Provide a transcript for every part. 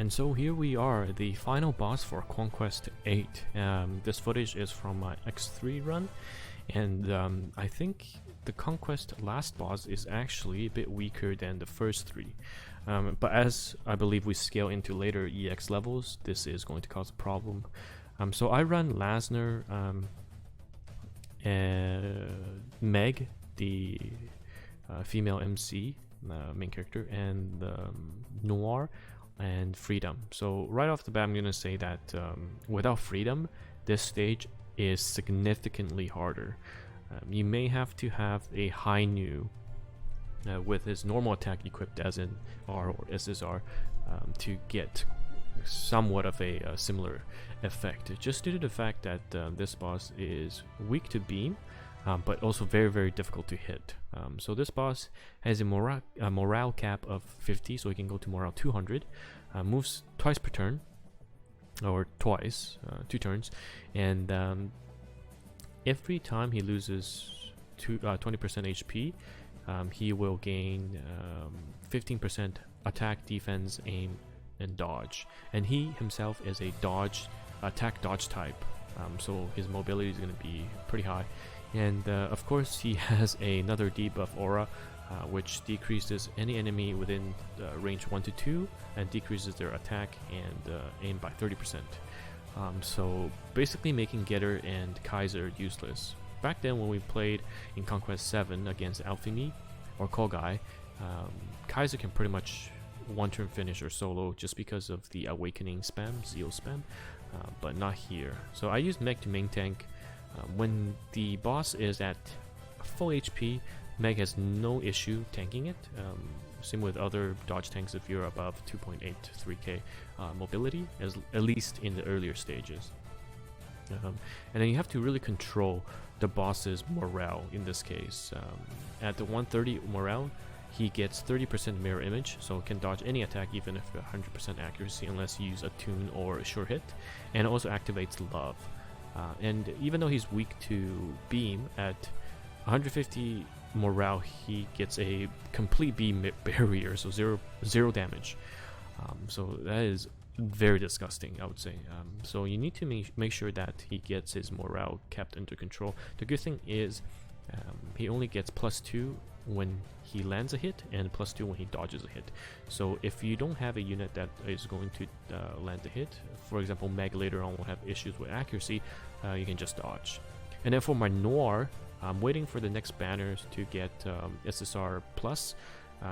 And so here we are, the final boss for Conquest 8. This footage is from my X3 run, and I think the Conquest last boss is actually a bit weaker than the first three. But as I believe we scale into later EX levels, this is going to cause a problem. So I run Lasner, Meg, the female MC, main character, and Noir, and Freedom. So right off the bat, I'm gonna say that without Freedom, this stage is significantly harder. You may have to have a high Nu with his normal attack equipped as in R or SSR to get somewhat of a similar effect, just due to the fact that this boss is weak to beam, but also very difficult to hit. So this boss has a morale cap of 50, so he can go to morale 200, moves twice per turn, or twice, 2 turns, and every time he loses 20% HP, he will gain 15% attack, defense, aim, and dodge. And he himself is a attack dodge type, so his mobility is going to be pretty high. And of course he has another debuff aura, which decreases any enemy within range 1 to 2 and decreases their attack and aim by 30%. So basically making Getter and Kaiser useless. Back then when we played in Conquest 7 against Alphimi or Kogai, Kaiser can pretty much one-turn finish or solo just because of the Awakening spam, Zeal spam, but not here. So I use Meg to main tank. When the boss is at full HP, Meg has no issue tanking it. Same with other dodge tanks if you're above 2.83k mobility, at least in the earlier stages. And then you have to really control the boss's morale in this case. At the 130 morale, he gets 30% mirror image, so can dodge any attack even if 100% accuracy unless you use a tune or a sure hit, and it also activates love. And even though he's weak to beam, at 150 morale he gets a complete beam barrier, so zero damage. So that is very disgusting, I would say. So you need to make sure that he gets his morale kept under control. The good thing is he only gets +2 when he lands a hit and +2 when he dodges a hit. So if you don't have a unit that is going to land a hit, for example Meg later on will have issues with accuracy, you can just dodge. And then for my Noir, I'm waiting for the next banners to get SSR plus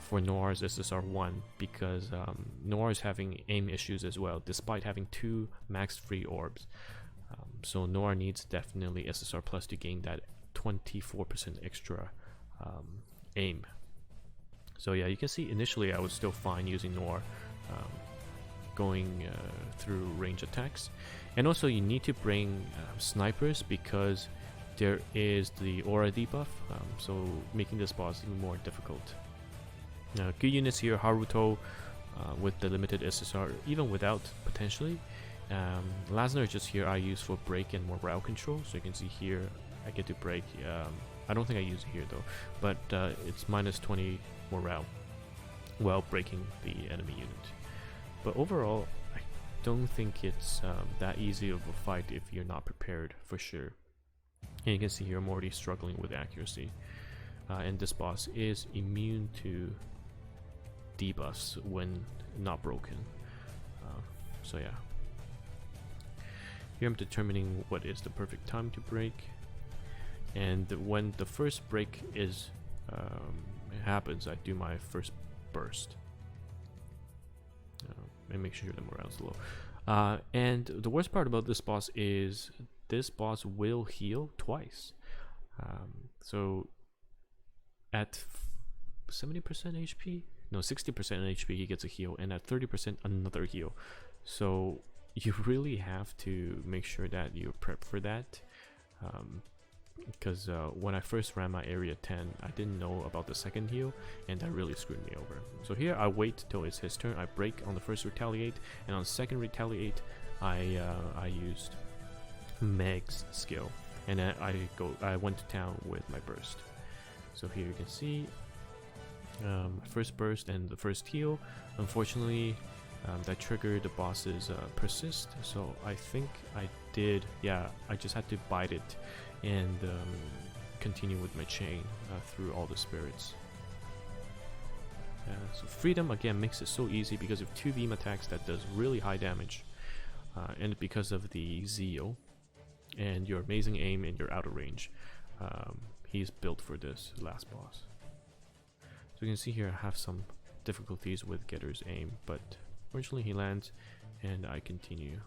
for Noir's SSR 1, because Noir is having aim issues as well despite having 2 max free orbs. So Noir needs definitely SSR plus to gain that 24% extra aim. So yeah, you can see initially I was still fine using Noir going through range attacks. And also you need to bring snipers because there is the aura debuff, so making this boss even more difficult. Good units here, Haruto with the limited SSR, even without potentially. Lasner just here I use for break and morale control, so you can see here I get to break. I don't think I use it here though, but it's -20 morale while breaking the enemy unit. But overall, I don't think it's that easy of a fight if you're not prepared, for sure. And you can see here I'm already struggling with accuracy. And this boss is immune to debuffs when not broken. So yeah. Here I'm determining what is the perfect time to break. And when the first break is happens, I do my first burst. And make sure the morale's low. And the worst part about this boss is this boss will heal twice. So at 70% HP, no, 60% HP he gets a heal, and at 30% another heal. So you really have to make sure that you prep for that. Because when I first ran my area 10, I didn't know about the second heal, and that really screwed me over. So here I wait till it's his turn, I break on the first retaliate, and on the second retaliate I used Meg's skill, and then I went to town with my burst. So here you can see first burst and the first heal. Unfortunately that triggered the boss's persist. So I think I did, yeah, I just had to bite it and continue with my chain through all the spirits. So freedom again makes it so easy because of 2 beam attacks that does really high damage, and because of the zeal and your amazing aim and your outer range, he's built for this last boss. So you can see here I have some difficulties with Getter's aim, but fortunately he lands and I continue.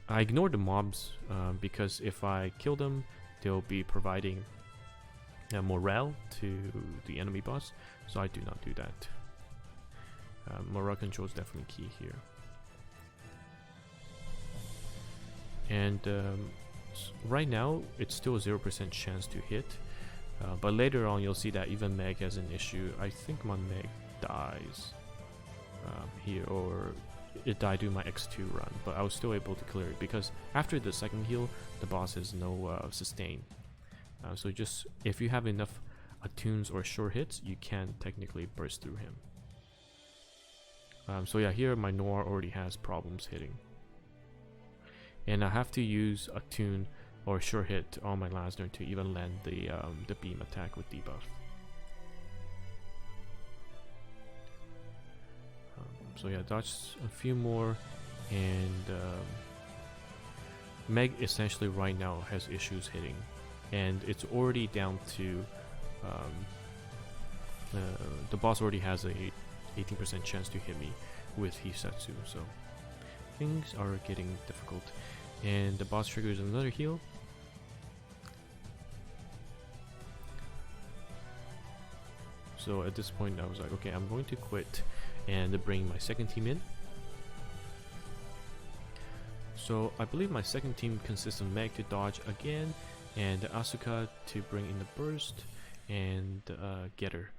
I ignore the mobs because if I kill them, they'll be providing morale to the enemy boss, so I do not do that. Morale control is definitely key here. And right now it's still a 0% chance to hit, but later on you'll see that even Meg has an issue. I think my Meg dies here, or it died during my X2 run, but I was still able to clear it because after the second heal the boss has no sustain. So just if you have enough attunes or short hits, you can technically burst through him. So yeah, here my Noir already has problems hitting, and I have to use attune or short hit on my Lasner to even land the beam attack with debuff. So yeah, dodge a few more, and Meg essentially right now has issues hitting, and it's already down to the boss already has a 18% chance to hit me with Hisatsu, so things are getting difficult. And the boss triggers another heal. So at this point I was like, okay, I'm going to quit and bring my second team in. So I believe my second team consists of Meg to dodge again, and Asuka to bring in the burst, and Getter,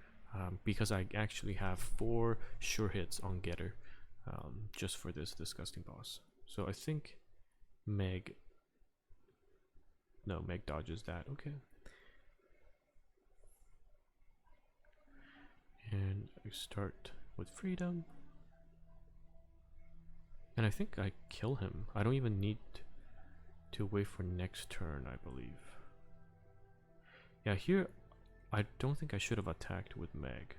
because I actually have 4 sure hits on Getter just for this disgusting boss. So I think Meg dodges that. Okay. And I start with freedom, and I think I kill him. I don't even need to wait for next turn, I believe. Yeah, here I don't think I should have attacked with Meg.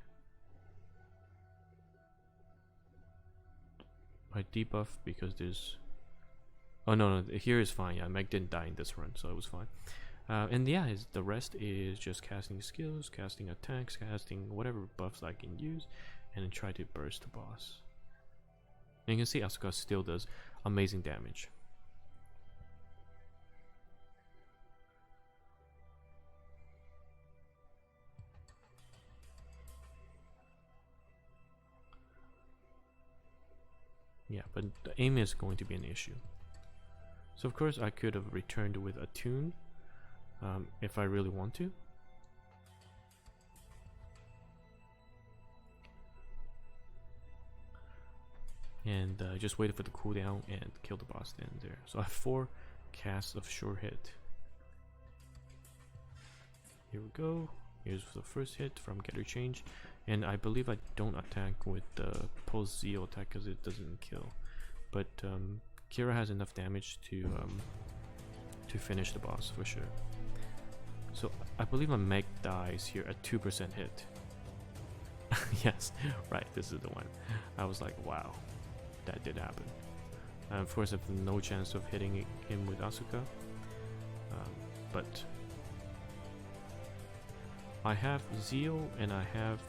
I debuff because there's... Oh no, here is fine. Yeah, Meg didn't die in this run, so it was fine. And yeah, the rest is just casting skills, casting attacks, casting whatever buffs I can use, and then try to burst the boss. And you can see Asuka still does amazing damage. Yeah, but the aim is going to be an issue. So of course I could have returned with attune if I really want to. And just waited for the cooldown and kill the boss then there. So I have 4 casts of sure hit. Here we go. Here's the first hit from Getter Change, and I believe I don't attack with the post Zeal attack because it doesn't kill. But Kira has enough damage to finish the boss for sure. So I believe my Meg dies here at 2% hit. Yes, right, this is the one. I was like, wow, that did happen. Of course, I have no chance of hitting him with Asuka, but I have Zeal and I have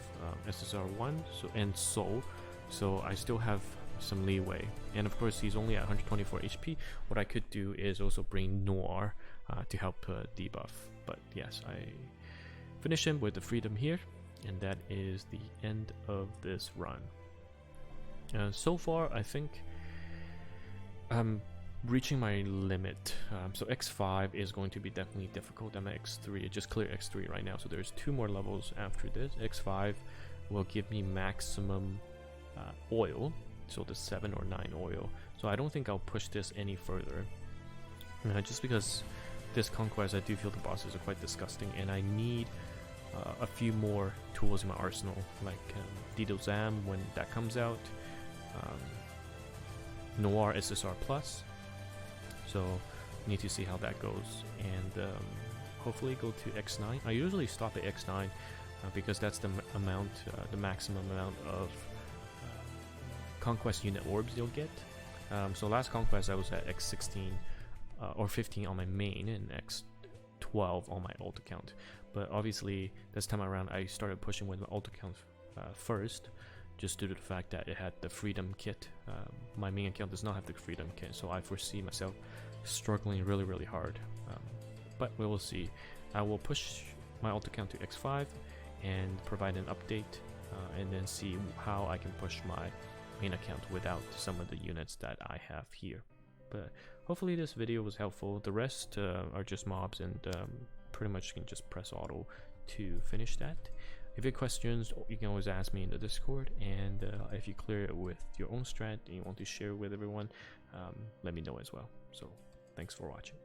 SSR1 and Soul, so I still have some leeway. And of course, he's only at 124 HP. What I could do is also bring Noir to help debuff. But yes, I finish him with the freedom here, and that is the end of this run. So far, I think I'm reaching my limit. So X5 is going to be definitely difficult. I'm at X3. I just cleared X3 right now, so there's 2 more levels after this. X5 will give me maximum oil, so the 7 or 9 oil. So I don't think I'll push this any further. Just because this Conquest, I do feel the bosses are quite disgusting, and I need a few more tools in my arsenal, like Didozam when that comes out, Noir SSR Plus. So need to see how that goes, and hopefully go to X9. I usually stop at X9 because that's the amount, the maximum amount of Conquest unit orbs you'll get. So last Conquest I was at X16 or 15 on my main and X12 on my alt account. But obviously this time around I started pushing with my alt account first, just due to the fact that it had the Freedom Kit. My main account does not have the Freedom Kit, so I foresee myself struggling really hard. But we will see. I will push my alt account to X5 and provide an update, and then see how I can push my main account without some of the units that I have here. But hopefully this video was helpful. The rest are just mobs, and pretty much you can just press auto to finish that. If you have questions, you can always ask me in the Discord, and if you clear it with your own strat and you want to share with everyone, let me know as well. So thanks for watching.